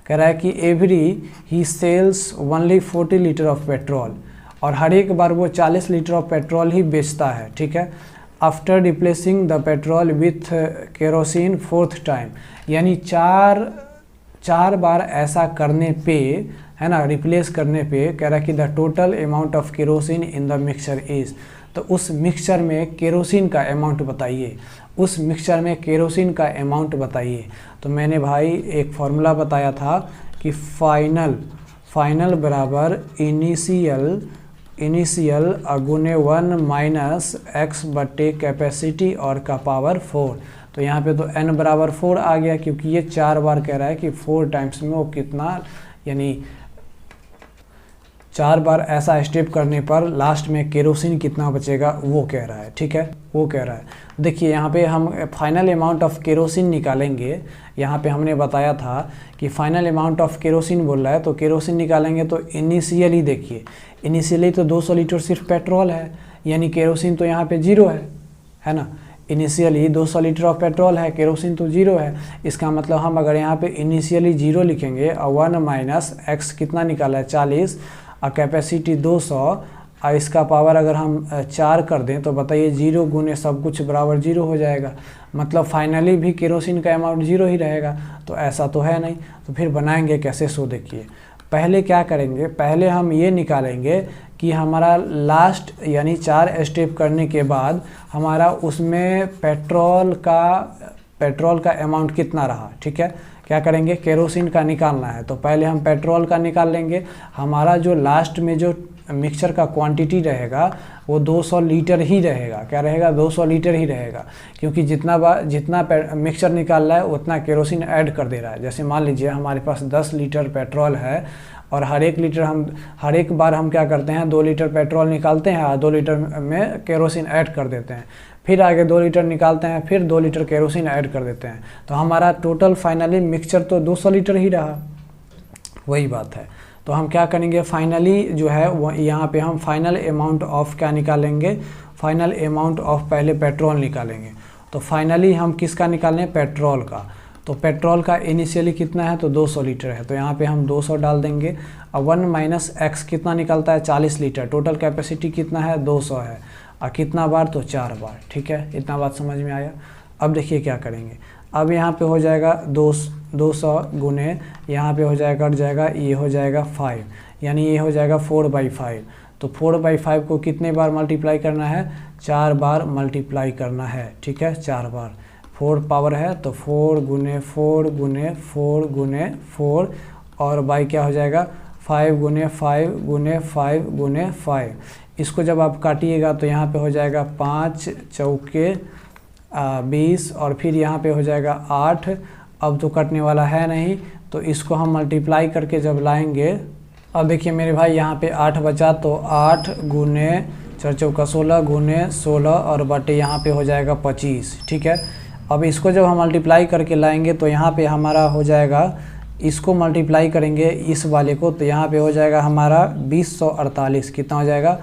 कह रहा है कि every he sales only 40 litre of petrol, और हर एक बार वो 40 लीटर ऑफ पेट्रोल ही बेचता है। ठीक है, after replacing the petrol with kerosene 4th time, यानी चार बार ऐसा करने पे, है ना, रिप्लेस करने पे कह रहा है कि the total amount of kerosene in the mixture is, तो उस मिक्सचर में केरोसिन का अमाउंट बताइए, उस मिक्सचर में केरोसिन का अमाउंट बताइए। तो मैंने भाई एक फॉर्मूला बताया था कि फाइनल बराबर इनिशियल गुने 1 माइनस x बटे कैपेसिटी और का पावर 4। तो यहाँ पे तो n बराबर 4 आ गया, क्योंकि ये 4 बार कह रहा है कि 4 टाइम्स में वो कितना, यानी 4 बार ऐसा स्टेप करने पर लास्ट में केरोसिन कितना बचेगा वो कह रहा है। ठीक है, वो कह रहा है। देखिए यहाँ पे हम फाइनल अमाउंट ऑफ केरोसिन निकालेंगे। यहाँ पे हमने बताया था कि फाइनल अमाउंट ऑफ केरोसिन बोल रहा है, तो केरोसिन निकालेंगे तो इनिशियली देखिए, इनिशियली तो 200 लीटर सिर्फ पेट्रोल है, यानी केरोसिन तो यहाँ पे 0 है ना। इनिशियली 200 लीटर ऑफ पेट्रोल है, केरोसिन तो 0 है। इसका मतलब हम अगर यहाँ पे इनिशियली 0 लिखेंगे और 1 माइनस एक्स कितना निकाला है 40 और कैपेसिटी 200 और इसका पावर अगर हम 4 कर दें तो बताइए 0 गुने सब कुछ बराबर 0 हो जाएगा। मतलब फाइनली भी केरोसिन का अमाउंट 0 ही रहेगा। तो ऐसा तो है नहीं, तो फिर बनाएंगे कैसे, सो देखिए पहले क्या करेंगे, पहले हम ये निकालेंगे कि हमारा लास्ट यानी 4 स्टेप करने के बाद हमारा उसमें पेट्रोल का अमाउंट कितना रहा। ठीक है, क्या करेंगे, केरोसिन का निकालना है तो पहले हम पेट्रोल का निकाल लेंगे। हमारा जो लास्ट में जो मिक्सचर का क्वांटिटी रहेगा वो 200 लीटर ही रहेगा। क्या रहेगा, 200 लीटर ही रहेगा, क्योंकि जितना मिक्सचर निकाल रहा है उतना केरोसिन ऐड कर दे रहा है। जैसे मान लीजिए हमारे पास 10 लीटर पेट्रोल है और हर एक बार हम क्या करते हैं, 2 लीटर पेट्रोल निकालते हैं और 2 लीटर में केरोसिन ऐड कर देते हैं, फिर आगे 2 लीटर निकालते हैं, फिर 2 लीटर केरोसिन ऐड कर देते हैं। तो हमारा टोटल फाइनली मिक्सचर तो 200 लीटर ही रहा। वही बात है, तो हम क्या करेंगे, फाइनली जो है वो यहाँ पे हम फाइनल अमाउंट ऑफ क्या निकालेंगे, फाइनल अमाउंट ऑफ पहले पेट्रोल निकालेंगे। तो फाइनली हम किसका निकालें, पेट्रोल का। तो पेट्रोल का इनिशियली कितना है, तो 200 लीटर है, तो यहाँ पे हम 200 डाल देंगे। और 1 माइनस एक्स कितना निकलता है 40 लीटर, टोटल कैपेसिटी कितना है 200 है, और कितना बार, तो 4 बार। ठीक है, इतना बात समझ में आया। अब देखिए क्या करेंगे, अब यहाँ पे हो जाएगा 200 गुने यहाँ पे हो जाएगा, कट जाएगा, ये हो जाएगा 5, यानी ये हो जाएगा 4/5। तो 4/5 को कितने बार मल्टीप्लाई करना है, 4 बार मल्टीप्लाई करना है। ठीक है, 4 बार, 4 पावर है तो 4 गुने 4 गुने 4 गुने 4 और बाई क्या हो जाएगा 5 गुने 5 गुने 5 गुने 5। इसको जब आप काटिएगा तो यहाँ पे हो जाएगा 5 चौके 20 और फिर यहाँ पे हो जाएगा 8। अब तो कटने वाला है नहीं, तो इसको हम मल्टीप्लाई करके जब लाएंगे, अब देखिए मेरे भाई यहाँ पे 8 बचा, तो 8 गुने 4 चौका 16 गुने 16 और बटे यहाँ पे हो जाएगा 25। ठीक है, अब इसको जब हम मल्टीप्लाई करके लाएंगे तो यहाँ पे हमारा हो जाएगा, इसको मल्टीप्लाई करेंगे इस वाले को, तो यहाँ पे हो जाएगा हमारा 2048। कितना हो जाएगा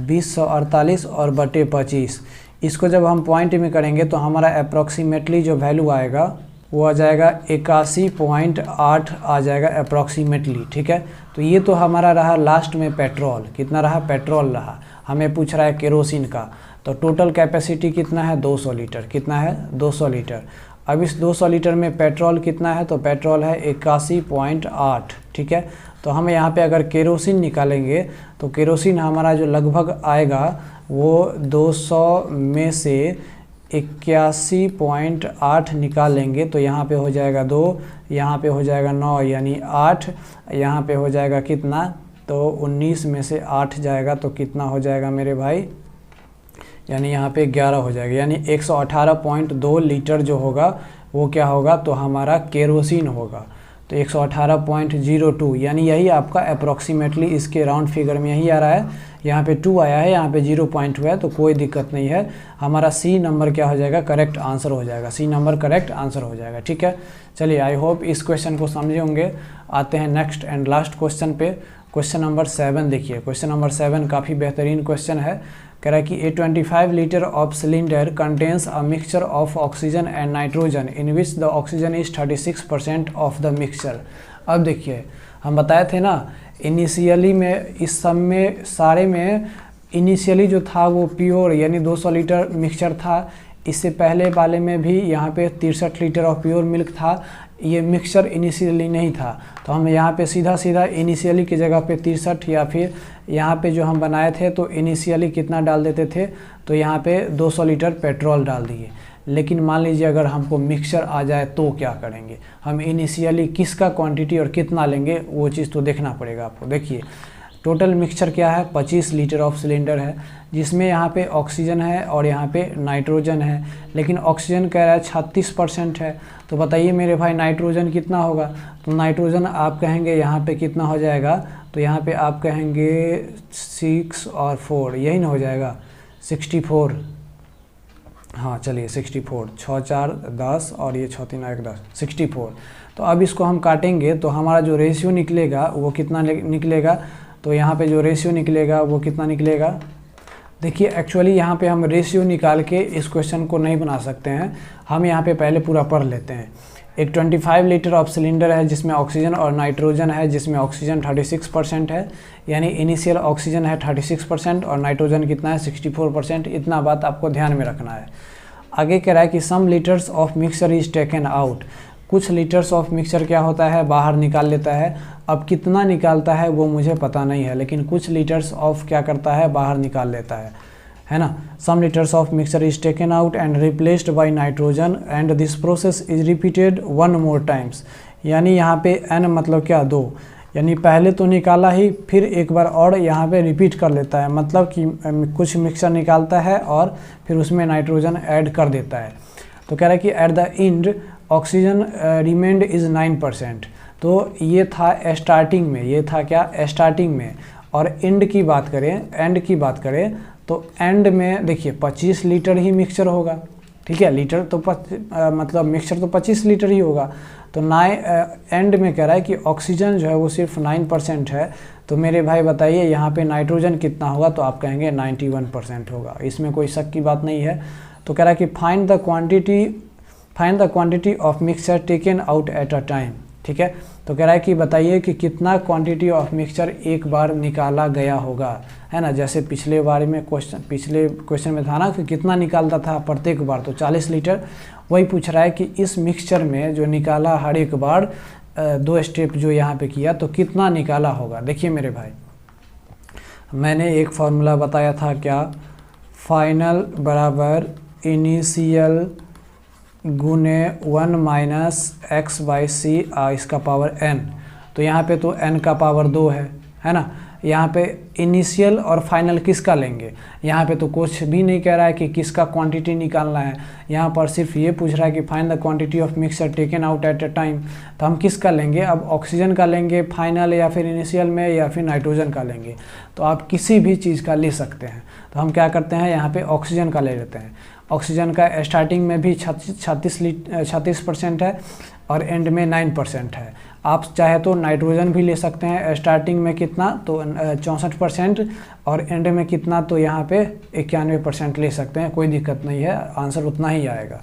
2048 और बटे 25। इसको जब हम पॉइंट में करेंगे तो हमारा अप्रॉक्सीमेटली जो वैल्यू आएगा वो आ जाएगा 81.8 आ जाएगा अप्रॉक्सीमेटली। ठीक है, तो ये तो हमारा रहा लास्ट में पेट्रोल, कितना रहा, पेट्रोल रहा। हमें पूछ रहा है केरोसिन का, तो टोटल कैपेसिटी कितना है 200 लीटर, कितना है 200 लीटर। अब इस 200 लीटर में पेट्रोल कितना है, तो पेट्रोल है 81.8। ठीक है, तो हम यहाँ पे अगर केरोसिन निकालेंगे तो केरोसिन हमारा जो लगभग आएगा वो 200 में से 81.8 निकालेंगे तो यहाँ पे हो जाएगा 2, यहाँ पे हो जाएगा 9 यानी 8, यहाँ पे हो जाएगा कितना, तो 19 में से 8 जाएगा तो कितना हो जाएगा मेरे भाई, यानी यहाँ पे 11 हो जाएगा, यानी 118.2 लीटर जो होगा वो क्या होगा, तो हमारा केरोसिन होगा। तो 118.02 यानी यही आपका अप्रॉक्सीमेटली इसके राउंड फिगर में यही आ रहा है। यहाँ पे 2 आया है, यहाँ पे 0 पॉइंट हुआ है, तो कोई दिक्कत नहीं है। हमारा सी नंबर क्या हो जाएगा, करेक्ट आंसर हो जाएगा, सी नंबर करेक्ट आंसर हो जाएगा। ठीक है, चलिए आई होप इस क्वेश्चन को समझे होंगे। आते हैं नेक्स्ट एंड लास्ट क्वेश्चन पे, क्वेश्चन नंबर 7 देखिए। क्वेश्चन नंबर 7 काफ़ी बेहतरीन क्वेश्चन है। कह रहा है कि ए 25 litre of cylinder contains a mixture of oxygen and nitrogen in which the oxygen is 36% of the mixture. अब देखिए हम बताए थे ना इनिशियली में, इस सब में सारे में इनिशियली जो था वो प्योर यानी 200 लीटर मिक्सचर था। इससे पहले वाले में भी यहाँ पे 63 लीटर ऑफ प्योर मिल्क था। ये मिक्सचर इनिशियली नहीं था, तो हम यहाँ पे सीधा इनिशियली की जगह पे 63 या फिर यहाँ पे जो हम बनाए थे तो इनिशियली कितना डाल देते थे, तो यहाँ पे 200 लीटर पेट्रोल डाल दिए। लेकिन मान लीजिए अगर हमको मिक्सचर आ जाए तो क्या करेंगे, हम इनिशियली किसका क्वांटिटी और कितना लेंगे वो चीज़ तो देखना पड़ेगा आपको। देखिए टोटल मिक्सचर क्या है, 25 लीटर ऑफ सिलेंडर है, जिसमें यहाँ पे ऑक्सीजन है और यहाँ पे नाइट्रोजन है। लेकिन ऑक्सीजन कह रहा है 36% है, तो बताइए मेरे भाई नाइट्रोजन कितना होगा। तो नाइट्रोजन आप कहेंगे यहाँ पे कितना हो जाएगा, तो यहाँ पे आप कहेंगे 6 और 4, यही ना हो जाएगा 64। हाँ चलिए 64, 6 4 10 और ये 6 3 1 10, 64। तो अब इसको हम काटेंगे तो हमारा जो रेशियो निकलेगा वो कितना निकलेगा, तो यहाँ पे जो रेशियो निकलेगा वो कितना निकलेगा। देखिए एक्चुअली यहाँ पे हम रेशियो निकाल के इस क्वेश्चन को नहीं बना सकते हैं, हम यहाँ पे पहले पूरा पढ़ लेते हैं। एक 25 लीटर ऑफ सिलेंडर है जिसमें ऑक्सीजन और नाइट्रोजन है, जिसमें ऑक्सीजन 36% है, यानी इनिशियल ऑक्सीजन है 36% और नाइट्रोजन कितना है 64%। इतना बात आपको ध्यान में रखना है। आगे कह रहा है कि some litres of mixture is taken out, कुछ लीटर्स ऑफ मिक्सचर क्या होता है बाहर निकाल लेता है। अब कितना निकालता है वो मुझे पता नहीं है, लेकिन कुछ लीटर्स ऑफ क्या करता है बाहर निकाल लेता है ना। Some litres of mixture is taken out and replaced by nitrogen and this process is repeated 1 more times. यानी यहाँ पे n मतलब क्या 2, यानी पहले तो निकाला ही फिर एक बार और यहाँ पे रिपीट कर लेता है, मतलब कि कुछ मिक्सचर निकालता है और फिर उसमें नाइट्रोजन ऐड कर देता है। तो कह रहा है कि at the end oxygen remained is 9%। तो ये था स्टार्टिंग में, ये था क्या स्टार्टिंग में। और एंड की बात करें तो एंड में देखिए 25 लीटर ही मिक्सचर होगा, ठीक है। लीटर तो मतलब मिक्सचर तो 25 लीटर ही होगा। तो एंड में कह रहा है कि ऑक्सीजन जो है वो सिर्फ 9% है। तो मेरे भाई बताइए यहाँ पे नाइट्रोजन कितना होगा, तो आप कहेंगे 91% होगा, इसमें कोई शक की बात नहीं है। तो कह रहा है कि find the quantity of mixture taken out at a time, ठीक है। तो कह रहा है कि बताइए कि कितना क्वांटिटी ऑफ मिक्सचर एक बार निकाला गया होगा, है ना। जैसे पिछले क्वेश्चन में था ना कि कितना निकालता था प्रत्येक बार, तो 40 लीटर। वही पूछ रहा है कि इस मिक्सचर में जो निकाला हर एक बार 2 स्टेप जो यहाँ पे किया तो कितना निकाला होगा। देखिए मेरे भाई, मैंने एक फार्मूला बताया था क्या, फाइनल बराबर इनिशियल गुने 1 - x/c इसका पावर n। तो यहाँ पे तो n का पावर 2 है ना। यहाँ पे इनिशियल और फाइनल किसका लेंगे, यहाँ पे तो कुछ भी नहीं कह रहा है कि किसका क्वांटिटी निकालना है। यहाँ पर सिर्फ ये पूछ रहा है कि find the quantity of mixture taken out at a time. तो हम किसका लेंगे, अब ऑक्सीजन का लेंगे फाइनल, या फिर इनिशियल में, या फिर नाइट्रोजन का लेंगे। तो आप किसी भी चीज़ का ले सकते हैं। तो हम क्या करते हैं, यहाँ पे ऑक्सीजन का ले लेते हैं। ऑक्सीजन का स्टार्टिंग में भी 36% है और एंड में 9% है। आप चाहे तो नाइट्रोजन भी ले सकते हैं, स्टार्टिंग में कितना तो 64% और एंड में कितना तो यहाँ पे 91% ले सकते हैं, कोई दिक्कत नहीं है, आंसर उतना ही आएगा।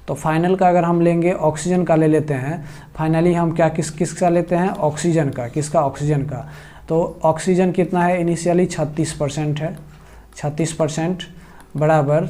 तो फाइनल का अगर हम लेंगे ऑक्सीजन का ले लेते हैं। फाइनली हम क्या किसका लेते हैं, ऑक्सीजन का। किसका, ऑक्सीजन का। तो ऑक्सीजन कितना है, इनिशियली 36% है, 36% बराबर,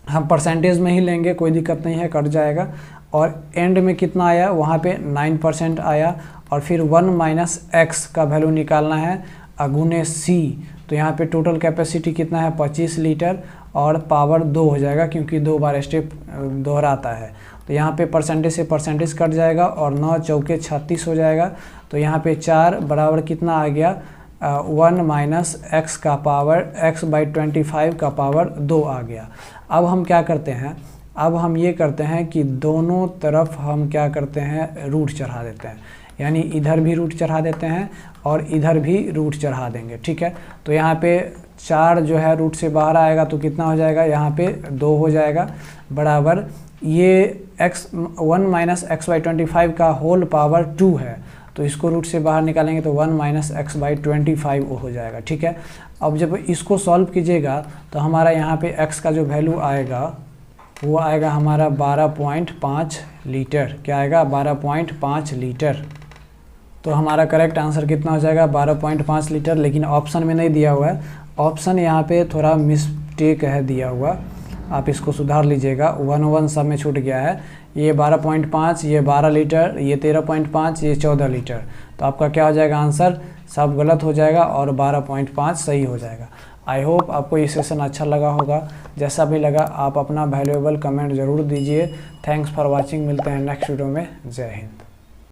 हम परसेंटेज में ही लेंगे, कोई दिक्कत नहीं है, कट जाएगा। और एंड में कितना आया, वहाँ पे 9% आया। और फिर 1 - x का वैल्यू निकालना है गुने c। तो यहाँ पे टोटल कैपेसिटी कितना है 25 लीटर और पावर 2 हो जाएगा, क्योंकि 2 बार स्टेप दोहराता है। तो यहाँ पे परसेंटेज से परसेंटेज कट जाएगा और 9 चौके 36 हो जाएगा। तो यहाँ पे 4 बराबर कितना आ गया 1 - x का पावर x/25 का पावर 2 आ गया। अब हम क्या करते हैं, अब हम ये करते हैं कि दोनों तरफ हम क्या करते हैं, रूट चढ़ा देते हैं। यानी इधर भी रूट चढ़ा देते हैं और इधर भी रूट चढ़ा देंगे, ठीक है। तो यहाँ पे 4 जो है रूट से बाहर आएगा तो कितना हो जाएगा, यहाँ पे 2 हो जाएगा, बराबर ये 1 - x/25 का होल पावर 2 है। तो इसको रूट से बाहर निकालेंगे तो 1 - x/25 हो जाएगा, ठीक है। अब जब इसको सॉल्व कीजिएगा तो हमारा यहाँ पे x का जो वैल्यू आएगा वो आएगा हमारा 12.5 लीटर। क्या आएगा, 12.5 लीटर। तो हमारा करेक्ट आंसर कितना हो जाएगा, 12.5 लीटर। लेकिन ऑप्शन में नहीं दिया हुआ है, ऑप्शन यहाँ पे थोड़ा मिस्टेक है दिया हुआ, आप इसको सुधार लीजिएगा। 1 सब में छूट गया है, ये 12.5, ये 12 लीटर, ये 13.5, ये 14 लीटर। तो आपका क्या हो जाएगा आंसर, सब गलत हो जाएगा और 12.5 सही हो जाएगा। आई होप आपको ये सेशन अच्छा लगा होगा। जैसा भी लगा आप अपना वैल्यूएबल कमेंट ज़रूर दीजिए। थैंक्स फॉर वॉचिंग, मिलते हैं नेक्स्ट वीडियो में। जय हिंद।